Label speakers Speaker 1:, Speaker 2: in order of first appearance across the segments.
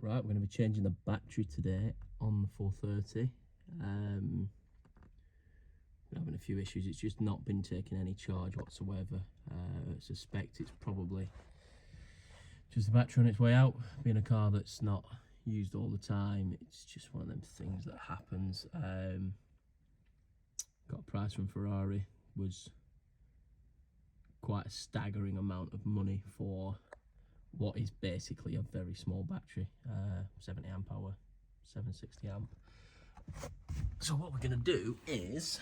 Speaker 1: Right, we're going to be changing the battery today on the 430. We're having a few issues. It's just not been taking any charge whatsoever. I suspect it's probably just the battery on its way out. Being a car that's not used all the time, it's just one of them things that happens. Got a price from Ferrari, was quite a staggering amount of money for what is basically a very small battery, 70 amp hour, 760 amp. So what we're going to do is,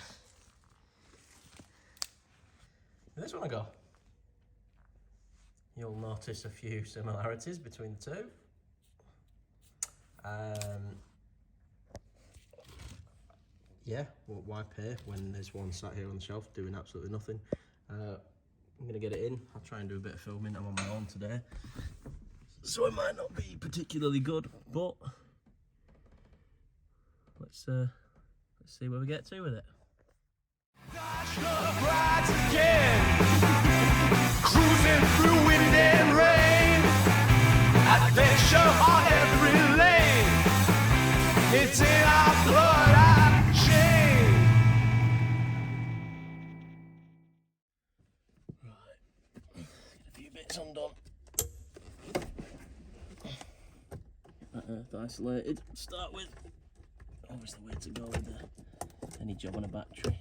Speaker 1: this one I go. You'll notice a few similarities between the two. Yeah, well, why pay when there's one sat here on the shelf doing absolutely nothing? I'm going to get it in. I'll try and do a bit of filming. I'm on my own today, so it might not be particularly good, but let's see where we get to with it.
Speaker 2: Cruising through wind and rain, adventure on every lane. It's in our blood, our chain.
Speaker 1: Right, get a few bits undone. Earth isolated to start with. Obviously, where to go with any job on a battery.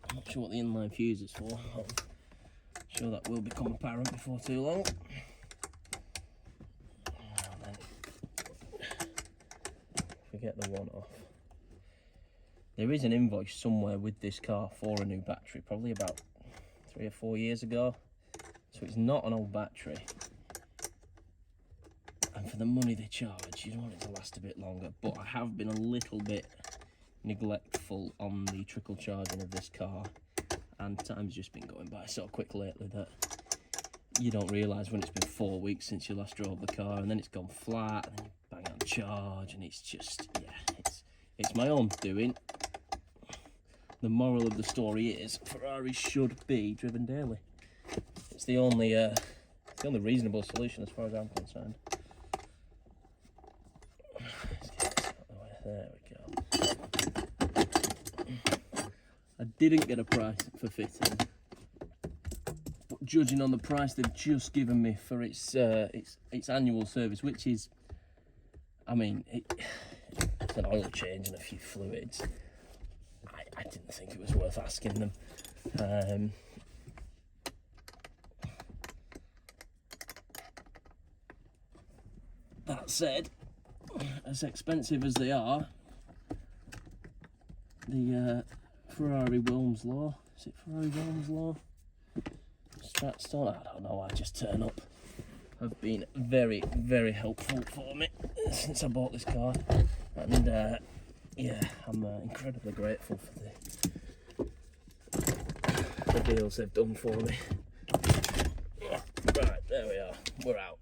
Speaker 1: I'm not sure what the inline fuse is for. I'm sure that will become apparent before too long. And then forget the one off. There is an invoice somewhere with this car for a new battery, probably about 3 or 4 years ago. So it's not an old battery. And for the money they charge, you want it to last a bit longer. But I have been a little bit neglectful on the trickle charging of this car, and time's just been going by so quick lately that you don't realise when it's been 4 weeks since you last drove the car, and then it's gone flat, and then you bang on charge, and it's just, yeah, it's my own doing. The moral of the story is Ferrari should be driven daily. It's the only reasonable solution as far as I'm concerned. There we go. I didn't get a price for fitting, but judging on the price they've just given me for its annual service, which is, I mean, it's an oil change and a few fluids, I didn't think it was worth asking them. That said, as expensive as they are, the Ferrari Wilms Law, is it Ferrari Wilms Law? Stratstone, I don't know, I just turn up, have been very, very helpful for me since I bought this car, and yeah, I'm incredibly grateful for the deals they've done for me. Right, there we are, we're out.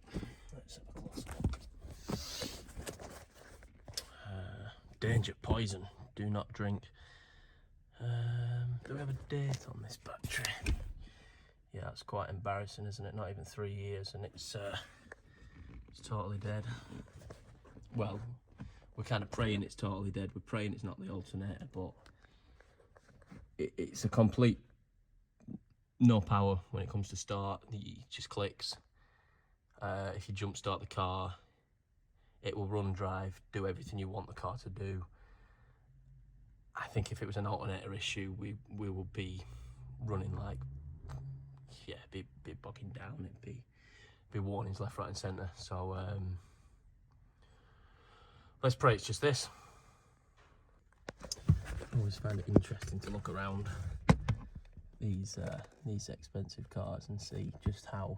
Speaker 1: Let's have a close look. Danger, poison, do not drink. Do we have a date on this battery? Yeah, it's quite embarrassing, isn't it? Not even 3 years, and it's totally dead. Well, we're kind of praying it's totally dead. We're praying it's not the alternator, but it's a complete no power when it comes to start. It just clicks. If you jump start the car, it will run, drive, do everything you want the car to do. I think if it was an alternator issue, we will be running like, yeah, be bogging down. It'd be warnings left, right, and centre. So let's pray it's just this. I always find it interesting to look around these expensive cars and see just how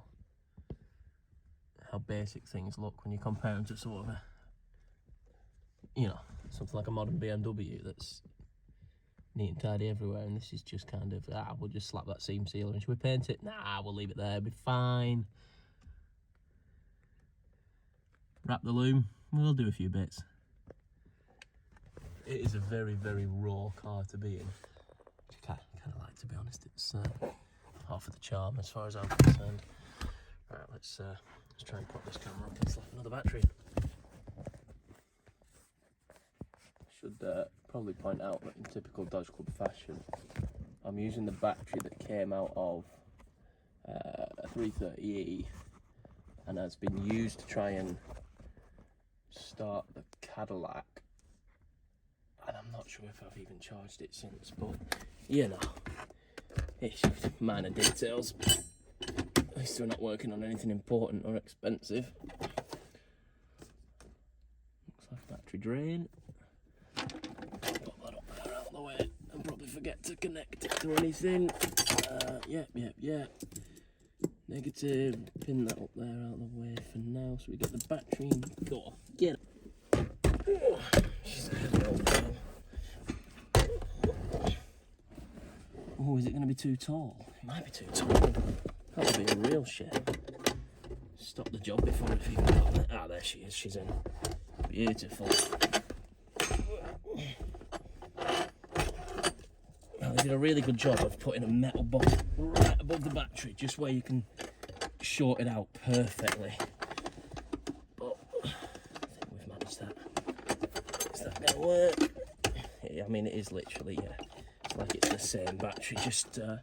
Speaker 1: basic things look when you compare them to sort of a, you know, something like a modern BMW that's neat and tidy everywhere, and this is just kind of, we'll just slap that seam sealer and should we paint it? Nah, we'll leave it there, it'll be fine. Wrap the loom, we'll do a few bits. It is a very, very raw car to be in, which I kind of like, to be honest. It's half of the charm as far as I'm concerned. Right, let's Let's try and put this camera up and slap another battery in. Should probably point out that in typical Dodge Club fashion, I'm using the battery that came out of a 330e and has been used to try and start the Cadillac, and I'm not sure if I've even charged it since, but you know, it's minor details. At least we're not working on anything important or expensive. Looks like battery drain. Put that up there out of the way and probably forget to connect it to anything. Yep. Negative. Pin that up there out of the way for now, so we get the battery in the door. Get it. Oh, she's a heavy old thing. Oh, is it going to be too tall? It might be too tall. That would be a real shame. Stop the job before it even got there. Ah, there she is. She's in. Beautiful. Now, they did a really good job of putting a metal box right above the battery, just where you can short it out perfectly. But I think we've managed that. Is that going to work? Yeah, I mean, it is literally, yeah. It's like it's the same battery, just the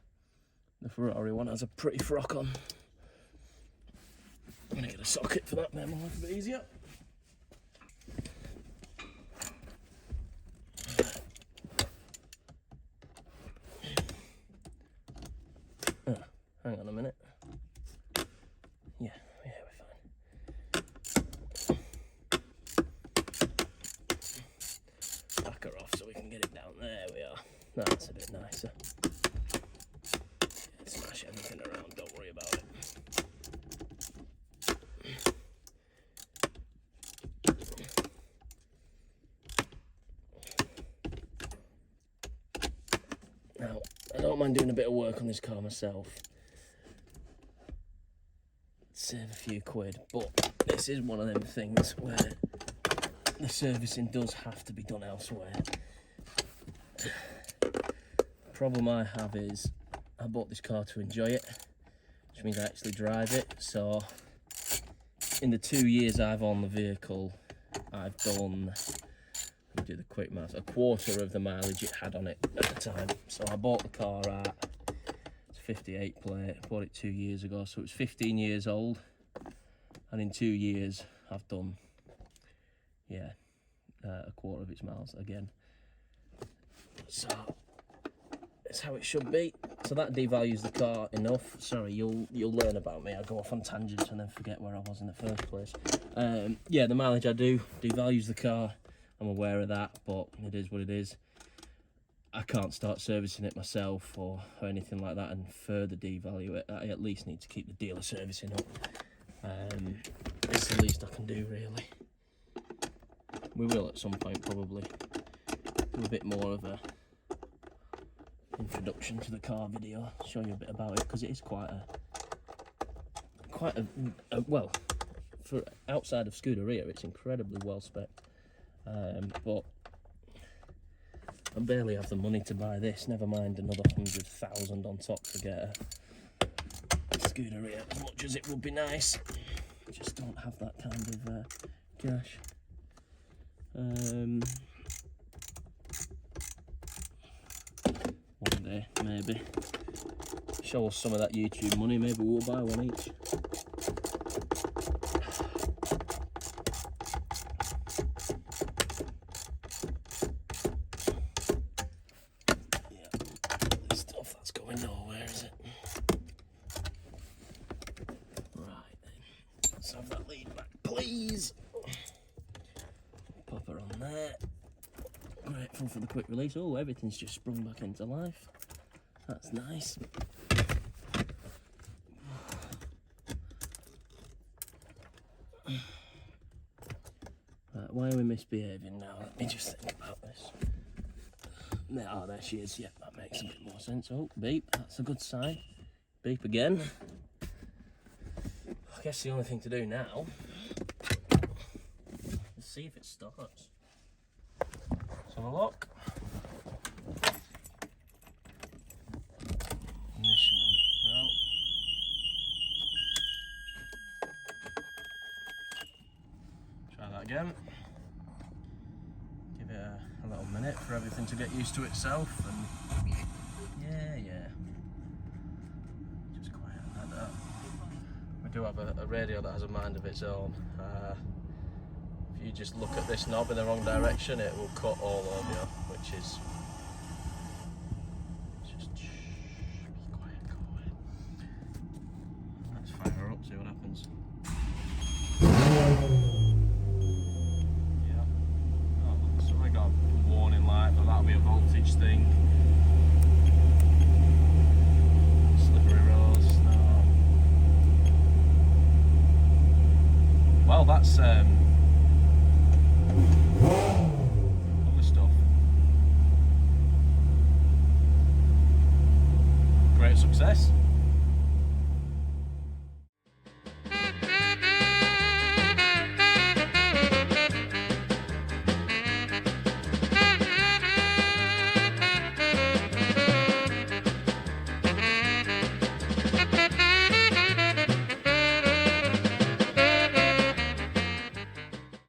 Speaker 1: Ferrari one has a pretty frock on. I'm going to get a socket for that, make my life a bit easier. Hang on a minute. Yeah, we're fine. Back her off so we can get it down. There we are. That's a bit nicer. Smash everything around, don't worry about it. Now, I don't mind doing a bit of work on this car myself. Save a few quid, but this is one of them things where the servicing does have to be done elsewhere. The problem I have is I bought this car to enjoy it, which means I actually drive it. So in the 2 years I've owned the vehicle, I've done, let me do the quick math, a quarter of the mileage it had on it at the time. So I bought the car at 58 plate, bought it 2 years ago, so it's 15 years old, and in 2 years I've done, yeah, a quarter of its miles again. So it's how it should be. So that devalues the car enough. Sorry, you'll learn about me. I go off on tangents and then forget where I was in the first place. Yeah, the mileage I do devalues the car. I'm aware of that, but it is what it is. I can't start servicing it myself or anything like that and further devalue it. I at least need to keep the dealer servicing up. It's the least I can do, really. We will at some point probably do a bit more of a introduction to the car video, show you a bit about it, because it is quite a well, for outside of Scuderia, it's incredibly well spec'd. But I barely have the money to buy this, never mind another 100,000 on top to get a Scuderia, as much as it would be nice. I just don't have that kind of cash. One day, maybe. Show us some of that YouTube money, maybe we'll buy one each. Have that lead back, please. Pop her on there. Grateful for the quick release. Oh, everything's just sprung back into life. That's nice. Right, why are we misbehaving now? Let me just think about this. Oh, there she is. Yeah, that makes a bit more sense. Oh, beep. That's a good sign. Beep again. I guess the only thing to do now is see if it starts. Let's have a look. Ignition on. No. that again. Give it a little minute for everything to get used to itself, and yeah. Just quiet like that. We do have a radio that has a mind of its own. If you just look at this knob in the wrong direction, it will cut all over you, which is just be quiet, go away. Let's fire her up, see what happens. Yeah. Oh, look, so I got a warning light, but that'll be a voltage thing. Slippery roads. No. Well, that's